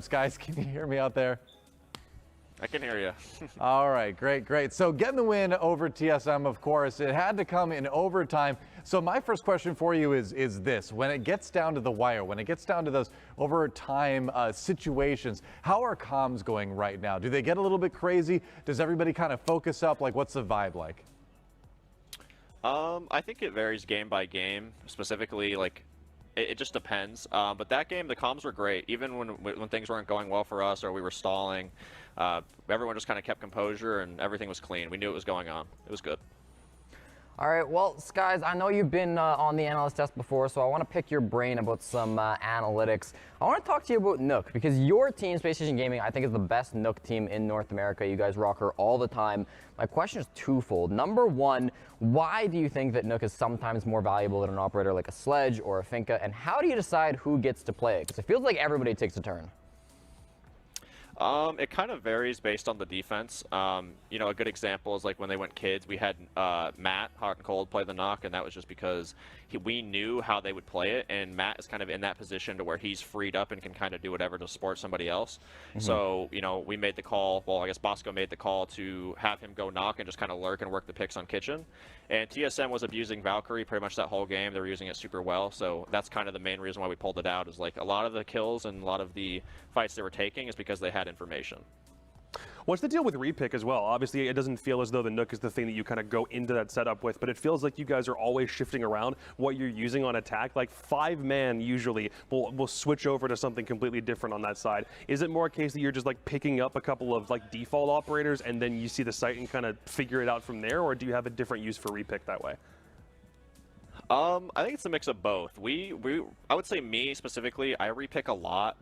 Guys, can you hear me out there? I can hear you. All right, great. So getting the win over TSM, of course, it had to come in overtime. So my first question for you is this. When it gets down to the wire, when it gets down to those overtime situations, how are comms going right now? Do they get a little bit crazy? Does everybody kind of focus up? Like, what's the vibe like? I think it varies game by game. Specifically, like, it just depends. But that game, the comms were great. Even when things weren't going well for us or we were stalling, everyone just kind of kept composure and everything was clean. We knew it was going on. It was good. All right, well, Skies, I know you've been on the analyst desk before, so I want to pick your brain about some analytics. I want to talk to you about Nook, because your team, Space Station Gaming, I think is the best Nook team in North America. You guys rock her all the time. My question is twofold. Number one, why do you think that Nook is sometimes more valuable than an operator like a Sledge or a Finka, and how do you decide who gets to play it? Because it feels like everybody takes a turn. It kind of varies based on the defense. You know, a good example is like when they went kids, we had Matt, Hot and Cold, play the knock, and that was just because we knew how they would play it, and Matt is kind of in that position to where he's freed up and can kind of do whatever to support somebody else. So, you know, we made the call, well, I guess Bosco made the call to have him go knock and just kind of lurk and work the picks on Kitchen. And TSM was abusing Valkyrie pretty much that whole game. They were using it super well, so that's kind of the main reason why we pulled it out, is like a lot of the kills and a lot of the fights they were taking is because they had information. What's the deal with repick as well? Obviously, it doesn't feel as though the Nook is the thing that you kind of go into that setup with, but it feels like you guys are always shifting around what you're using on attack. Like 5-man usually will switch over to something completely different on that side. Is it more a case that you're just like picking up a couple of like default operators and then you see the site and kind of figure it out from there, or do you have a different use for repick that way? I think it's a mix of both. I would say me specifically, I repick a lot.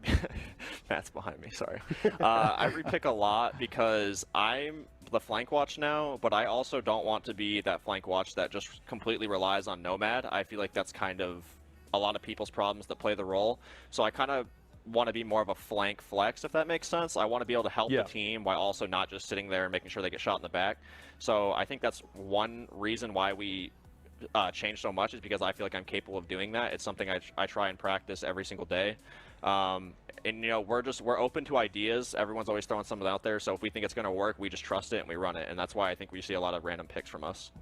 Matt's behind me, sorry. I repick a lot because I'm the flank watch now, but I also don't want to be that flank watch that just completely relies on Nomad. I feel like that's kind of a lot of people's problems that play the role. So I kind of want to be more of a flank flex, if that makes sense. I want to be able to help the team while also not just sitting there and making sure they get shot in the back. So I think that's one reason why we change so much, is because I feel like I'm capable of doing that. It's something I try and practice every single day. And you know, we're open to ideas. Everyone's always throwing something out there, so if we think it's going to work, we just trust it and we run it, and that's why I think we see a lot of random picks from us.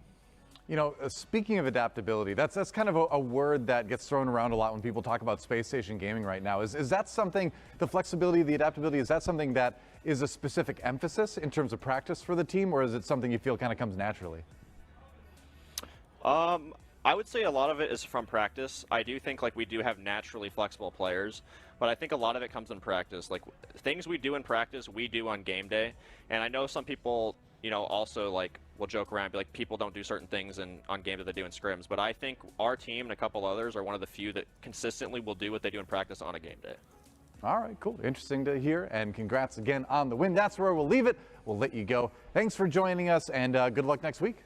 You know, speaking of adaptability, that's kind of a word that gets thrown around a lot when people talk about Space Station Gaming right now. Is that something, the flexibility, the adaptability, is that something that is a specific emphasis in terms of practice for the team, or is it something you feel kind of comes naturally? I would say a lot of it is from practice. I do think like we do have naturally flexible players, but I think a lot of it comes in practice. Like things we do in practice, we do on game day. And I know some people, you know, also like will joke around, be like, people don't do certain things on game that they do in scrims. But I think our team and a couple others are one of the few that consistently will do what they do in practice on a game day. All right, cool. Interesting to hear, and congrats again on the win. That's where we'll leave it. We'll let you go. Thanks for joining us, and good luck next week.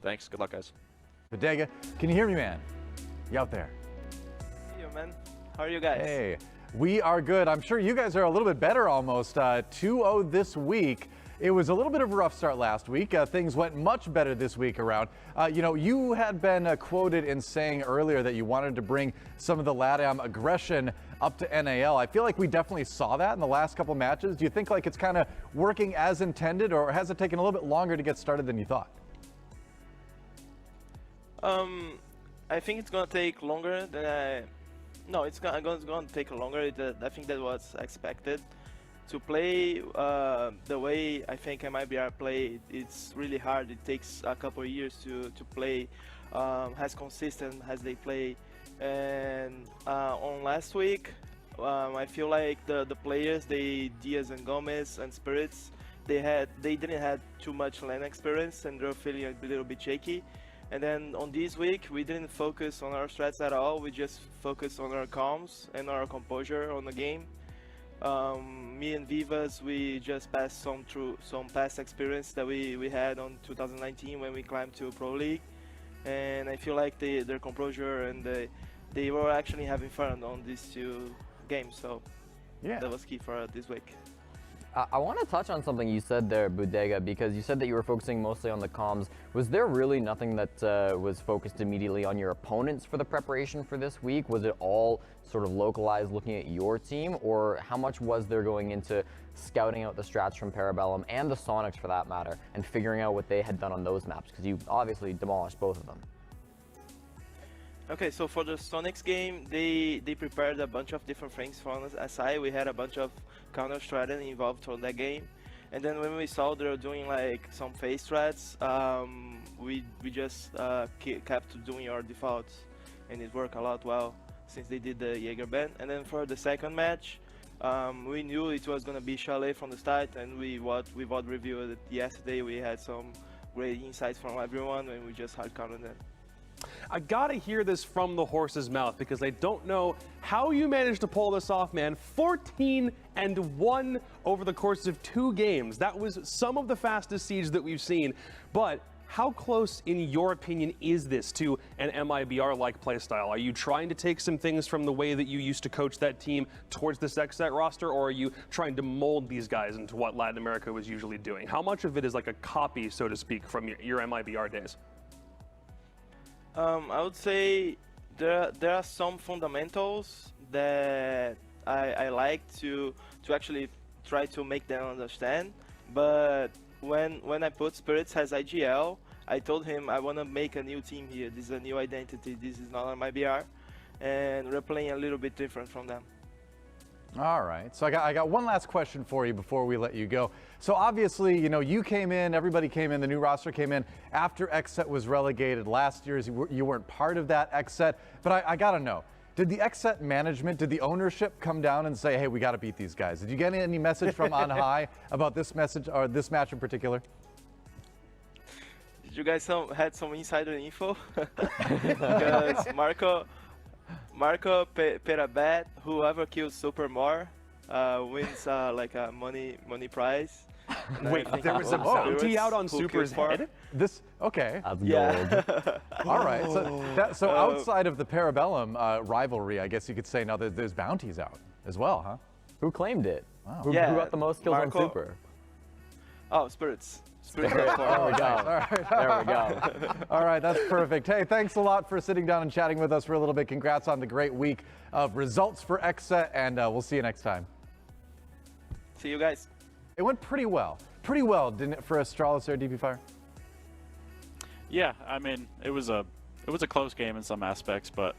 Thanks. Good luck, guys. Budega, can you hear me, man? You out there? Hey, man. How are you guys? Hey, we are good. I'm sure you guys are a little bit better almost. 2-0 this week. It was a little bit of a rough start last week. Things went much better this week around. You know, you had been quoted in saying earlier that you wanted to bring some of the LATAM aggression up to NAL. I feel like we definitely saw that in the last couple matches. Do you think like it's kind of working as intended, or has it taken a little bit longer to get started than you thought? I think it's gonna take longer than no, it's gonna take longer. I think that was expected. To play the way I think MIBR play, it's really hard. It takes a couple of years to play as consistent as they play. And on last week, I feel like the players, Diaz and Gomez and Spirits, they didn't have too much LAN experience and they're feeling a little bit shaky. And then on this week, we didn't focus on our strats at all. We just focused on our comms and our composure on the game. Me and Vivas, we just passed through some past experience that we had on 2019 when we climbed to Pro League. And I feel like their composure and they were actually having fun on these two games. So yeah, that was key for this week. I want to touch on something you said there, Budega, because you said that you were focusing mostly on the comms. Was there really nothing that was focused immediately on your opponents for the preparation for this week? Was it all sort of localized looking at your team, or how much was there going into scouting out the strats from Parabellum and the Sonics for that matter, and figuring out what they had done on those maps? Because you obviously demolished both of them. Okay, so for the Sonics game, they prepared a bunch of different things for us. SI, we had a bunch of counter strategy involved for that game, and then when we saw they were doing like some phase strats, we just kept doing our defaults, and it worked a lot well since they did the Jaeger ban. And then for the second match, we knew it was gonna be Chalet from the start, and we reviewed it yesterday. We had some great insights from everyone, and we just hard counted them. I gotta hear this from the horse's mouth because I don't know how you managed to pull this off, man. 14-1 over the course of 2 games. That was some of the fastest siege that we've seen. But how close, in your opinion, is this to an MIBR-like playstyle? Are you trying to take some things from the way that you used to coach that team towards this XSET roster, or are you trying to mold these guys into what Latin America was usually doing? How much of it is like a copy, so to speak, from your MIBR days? I would say there are some fundamentals that I like to actually try to make them understand. But when I put Spirits as IGL, I told him I want to make a new team here. This is a new identity. This is not on my BR, and we're playing a little bit different from them. All right, so I got one last question for you before we let you go. So obviously, you know, you came in, everybody came in, the new roster came in after XSET was relegated last year. You weren't part of that XSET, but I gotta know, did the XSET management, did the ownership come down and say, hey, we gotta beat these guys? Did you get any message from on high about this message or this match in particular? Did you guys had some insider info? Because Marco Perabet, whoever kills Super more wins like a money prize. Wait, there was a bounty out on Super's head? This, okay. That's Yeah. gold. All right, so outside of the Parabellum rivalry, I guess you could say now that there's bounties out as well, huh? Who claimed it? Wow. Who got the most kills Marco- on Super? Oh, Spirits. There we go. All right. There we go. All right, that's perfect. Hey, thanks a lot for sitting down and chatting with us for a little bit. Congrats on the great week of results for XSET, and we'll see you next time. See you guys. It went pretty well, didn't it, for Astralis or Dpfire? Yeah, I mean, it was a close game in some aspects, but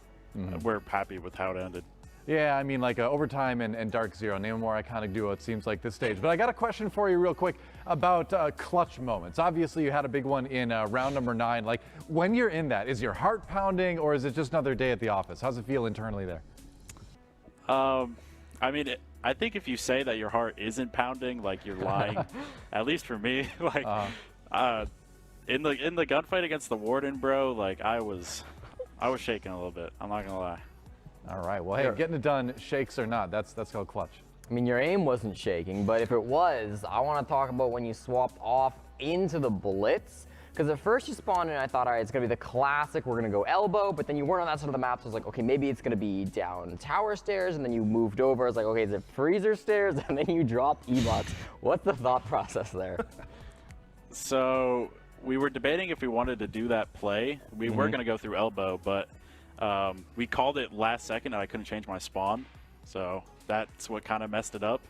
we're happy with how it ended. Yeah, I mean, like Overtime and Dark Zero, name a more iconic duo, it seems like, this stage. But I got a question for you real quick about clutch moments. Obviously, you had a big one in round number 9. Like, when you're in that, is your heart pounding, or is it just another day at the office? How's it feel internally there? I mean, I think if you say that your heart isn't pounding, like you're lying. At least for me, like in the gunfight against the Warden, bro, like I was shaking a little bit. I'm not gonna lie. All right, well, hey, getting it done, shakes or not, that's called clutch. I mean, your aim wasn't shaking, but if it was, I want to talk about when you swapped off into the Blitz. Because at first you spawned in and I thought, all right, it's going to be the classic, we're going to go elbow, but then you weren't on that side of the map, so I was like, okay, maybe it's going to be down tower stairs, and then you moved over. I was like, okay, is it freezer stairs? And then you dropped E-Box. What's the thought process there? So we were debating if we wanted to do that play. We were going to go through elbow, but we called it last second and I couldn't change my spawn. So that's what kind of messed it up.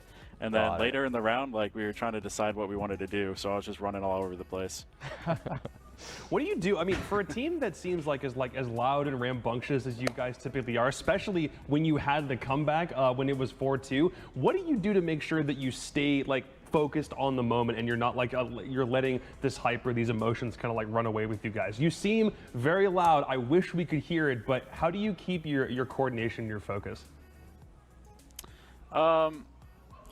And then later in the round, like, we were trying to decide what we wanted to do, so I was just running all over the place. What do you do? I mean, for a team that seems like as loud and rambunctious as you guys typically are, especially when you had the comeback when it was 4-2, what do you do to make sure that you stay like focused on the moment and you're not like you're letting this hype or these emotions kind of like run away with you guys? You seem very loud. I wish we could hear it, but how do you keep your coordination, your focus?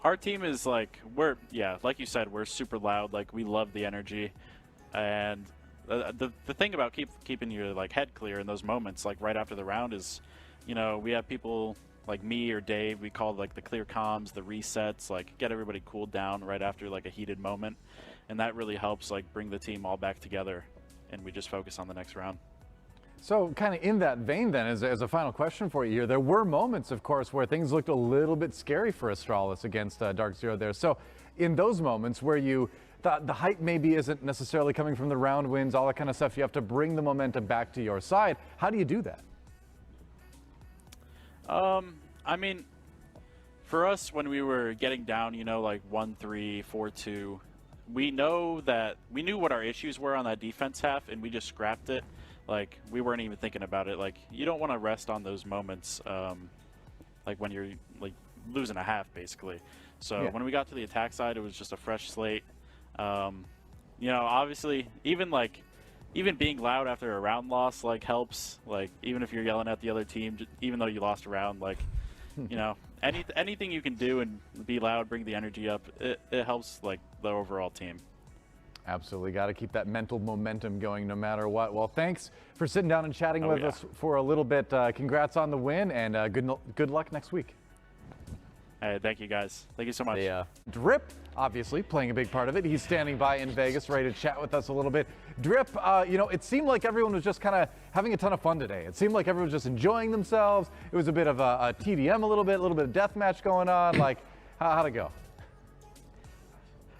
Our team is like, like you said, we're super loud. Like, we love the energy, and the thing about keeping your like head clear in those moments, like right after the round, is, you know, we have people like me or Dave. We call like the clear comms, the resets, like get everybody cooled down right after like a heated moment, and that really helps like bring the team all back together, and we just focus on the next round. So kind of in that vein then, as a final question for you here, there were moments, of course, where things looked a little bit scary for Astralis against Dark Zero there. So in those moments where you thought the hype maybe isn't necessarily coming from the round wins, all that kind of stuff, you have to bring the momentum back to your side. How do you do that? I mean, for us, when we were getting down, you know, like 1-3, 4-2, we knew what our issues were on that defense half, and we just scrapped it. Like, we weren't even thinking about it. Like, you don't want to rest on those moments, like when you're like losing a half, basically. So when we got to the attack side, it was just a fresh slate. You know, obviously, even being loud after a round loss like helps. Like, even if you're yelling at the other team, even though you lost a round, like, you know, anything you can do and be loud, bring the energy up, it helps like the overall team. Absolutely. Got to keep that mental momentum going no matter what. Well, thanks for sitting down and chatting with us for a little bit. Congrats on the win, and good luck next week. Hey, thank you, guys. Thank you so much. Drip, obviously, playing a big part of it. He's standing by in Vegas, ready to chat with us a little bit. Drip, you know, it seemed like everyone was just kind of having a ton of fun today. It seemed like everyone was just enjoying themselves. It was a bit of a TDM a little bit of deathmatch going on. Like, how'd it go?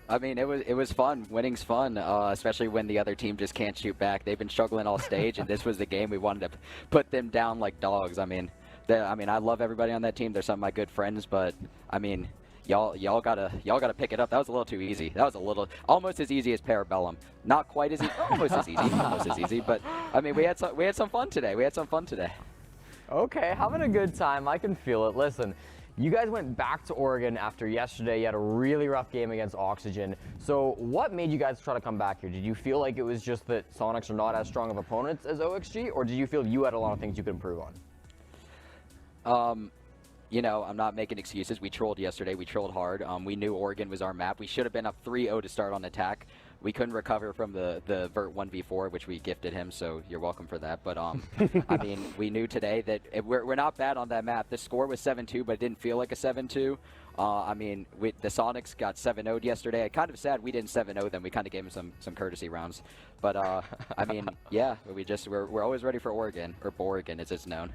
I mean, it was fun. Winning's fun, especially when the other team just can't shoot back. They've been struggling all stage, and this was the game we wanted to put them down like dogs. I mean, I love everybody on that team. They're some of my good friends, but I mean, y'all gotta pick it up. That was a little too easy. That was almost as easy as Parabellum. Not quite as easy, almost as easy. But I mean, we had some fun today. Okay, having a good time. I can feel it. Listen, you guys went back to Oregon after yesterday. You had a really rough game against Oxygen. So what made you guys try to come back here? Did you feel like it was just that Sonics are not as strong of opponents as OXG, or did you feel you had a lot of things you could improve on? You know, I'm not making excuses. We trolled yesterday. We trolled hard. We knew Oregon was our map. We should have been up 3-0 to start on attack. We couldn't recover from the Vert 1v4, which we gifted him, so you're welcome for that. But, I mean, we knew today that we're not bad on that map. The score was 7-2, but it didn't feel like a 7-2. I mean, the Sonics got 7-0'd yesterday. Kind of sad we didn't 7-0 them. We kind of gave them some courtesy rounds. But, I mean, yeah, we're always ready for Oregon, or Boregon as it's known.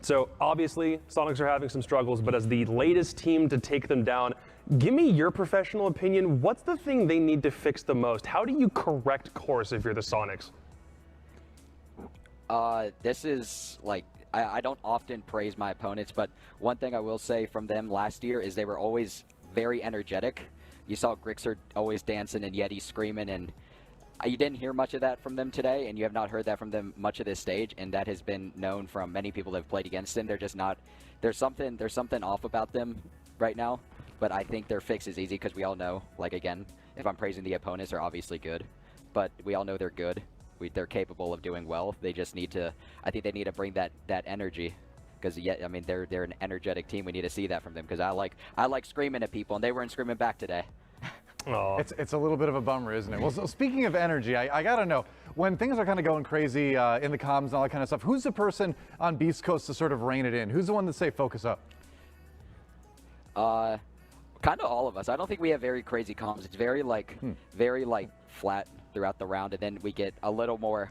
So obviously, Sonics are having some struggles, but as the latest team to take them down, give me your professional opinion. What's the thing they need to fix the most? How do you correct course if you're the Sonics? This is like, I don't often praise my opponents, but one thing I will say from them last year is they were always very energetic. You saw Grixer always dancing and Yeti screaming, and you didn't hear much of that from them today, and you have not heard that from them much of this stage, and that has been known from many people that have played against them. They're just not, there's something off about them right now, but I think their fix is easy because we all know, like, again, if I'm praising the opponents, they're obviously good, but we all know they're good. They're capable of doing well. They just need to, I think they need to bring that energy, because I mean, they're an energetic team. We need to see that from them, because I like screaming at people, and they weren't screaming back today. It's a little bit of a bummer, isn't it? Well, so speaking of energy, I gotta know, when things are kind of going crazy in the comms and all that kind of stuff, who's the person on Beast Coast to sort of rein it in? Who's the one that say focus up? Kind of all of us. I don't think we have very crazy comms. It's very like flat throughout the round, and then we get a little more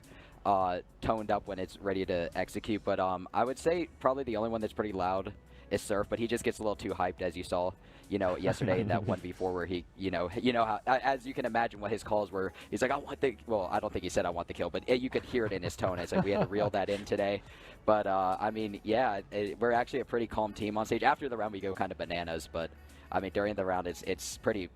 toned up when it's ready to execute. But I would say probably the only one that's pretty loud is Surf, but he just gets a little too hyped, as you saw, you know, yesterday in that 1v4 where he, you know how, as you can imagine what his calls were. He's like, well, I don't think he said I want the kill, but you could hear it in his tone. It's like we had to reel that in today. But I mean, yeah, we're actually a pretty calm team on stage. After the round, we go kind of bananas, but I mean, during the round, it's pretty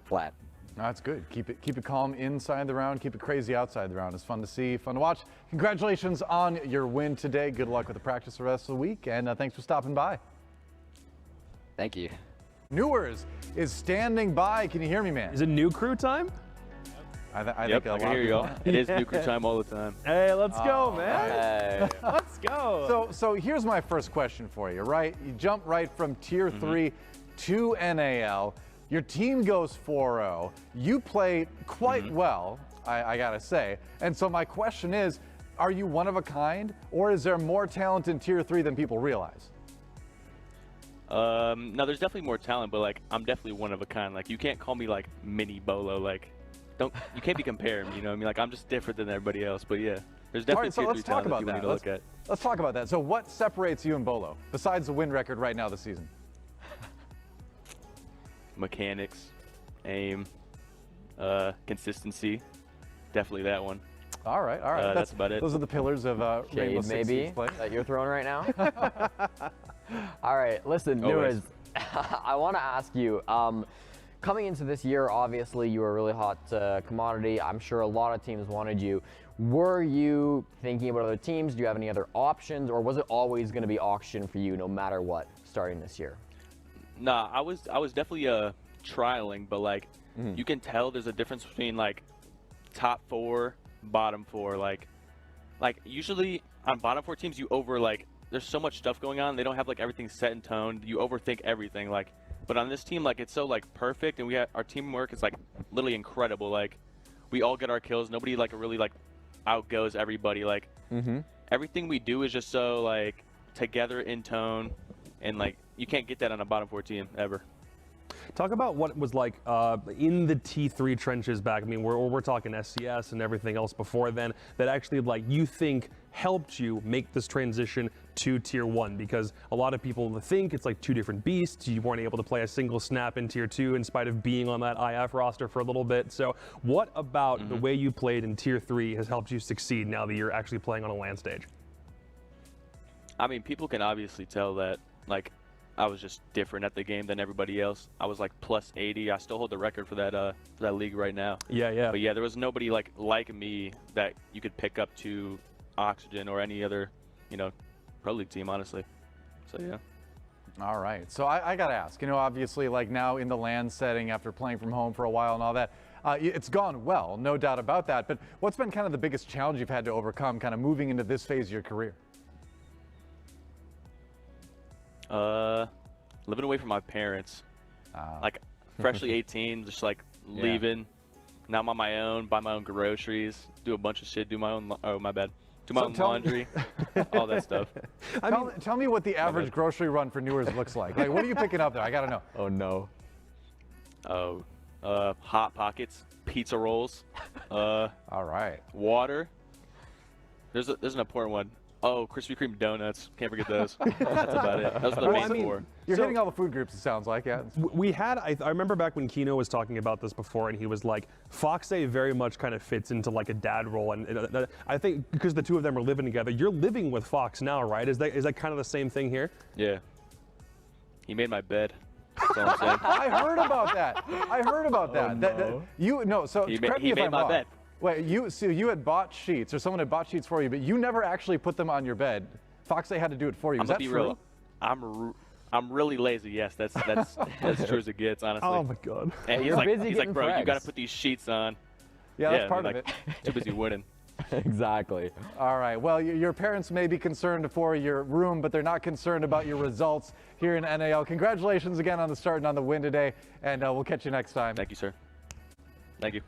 flat. That's good. Keep it calm inside the round. Keep it crazy outside the round. It's fun to see, fun to watch. Congratulations on your win today. Good luck with the practice the rest of the week, and thanks for stopping by. Thank you. Nuers is standing by. Can you hear me, man? Is it new crew time? I Yep, think I can hear you all. It is new crew time all the time. Hey, let's go, man. Hey. Let's go. So here's my first question for you, right? You jump right from Tier 3 to NAL. Your team goes 4-0. You play quite well, I gotta say. And so my question is, are you one of a kind, or is there more talent in Tier 3 than people realize? No, there's definitely more talent, but like I'm definitely one of a kind. Like you can't call me like mini Bolo. Like you can't be comparing. You know what I mean? Like I'm just different than everybody else. But yeah, There's All definitely right, so tier let's 3 talk talent about that people that. need to look at. Let's talk about that. So what separates you and Bolo, besides the win record right now this season? Mechanics, aim, consistency. Definitely that one. All right, all right. That's about it. Those are the pillars of Rainbow Shade Six maybe Siege play. that you're throwing right now. All right, listen, Always. Nuers, I want to ask you. Coming into this year, obviously you were a really hot commodity. I'm sure a lot of teams wanted you. Were you thinking about other teams? Do you have any other options, or was it always going to be auction for you, no matter what, starting this year? Nah, I was definitely trialing, but like you can tell there's a difference between like top 4, bottom 4. Like usually on bottom 4 teams, you there's so much stuff going on. They don't have like everything set in tone. You overthink everything. Like, but on this team, like it's so like perfect, and our teamwork is like literally incredible. Like we all get our kills. Nobody like really like outgoes everybody. Like everything we do is just so like together in tone, and like you can't get that on a bottom 4 team ever. Talk about what it was like in the T3 trenches back. I mean, we're talking SCS and everything else before then that actually like you think helped you make this transition to Tier 1, because a lot of people think it's like 2 different beasts. You weren't able to play a single snap in Tier 2 in spite of being on that IF roster for a little bit. So what about the way you played in Tier 3 has helped you succeed now that you're actually playing on a LAN stage? I mean, people can obviously tell that like I was just different at the game than everybody else. I was like plus 80. I still hold the record for that league right now. Yeah. But yeah, there was nobody like me that you could pick up to Oxygen or any other, Pro League team, honestly. So yeah. All right. So I got to ask, obviously like now in the LAN setting after playing from home for a while and all that, it's gone well, no doubt about that. But what's been kind of the biggest challenge you've had to overcome kind of moving into this phase of your career? Living away from my parents. Like freshly 18, just like leaving. Now I'm on my own, buy my own groceries, do a bunch of shit, do my own, do my own laundry, all that stuff. Tell me what the average grocery run for Nuers looks like. Like, what are you picking up there? I got to know. Oh, no. Hot Pockets, pizza rolls, All right. water. There's an important one. Oh, Krispy Kreme donuts. Can't forget those. That's about it. Those are the main 4. You're hitting all the food groups, it sounds like, yeah. We had, I remember back when Kino was talking about this before, and he was like, Foxay very much kind of fits into like a dad role, and I think because the 2 of them are living together, you're living with Fox now, right? Is that kind of the same thing here? Yeah. He made my bed. That's all I'm saying. I heard about that. So He correct me if made I'm my wrong. bed. Wait, you had bought sheets, or someone had bought sheets for you, but you never actually put them on your bed. Foxay had to do it for you. Is that true? I'm really lazy. Yes, that's true as it gets, honestly. Oh my god. And You're busy he's like, getting bro, you frags." got to put these sheets on. Yeah, that's part like, of it. Too busy winning. Exactly. All right. Well, your parents may be concerned for your room, but they're not concerned about your results here in NAL. Congratulations again on the start and on the win today, and we'll catch you next time. Thank you, sir. Thank you.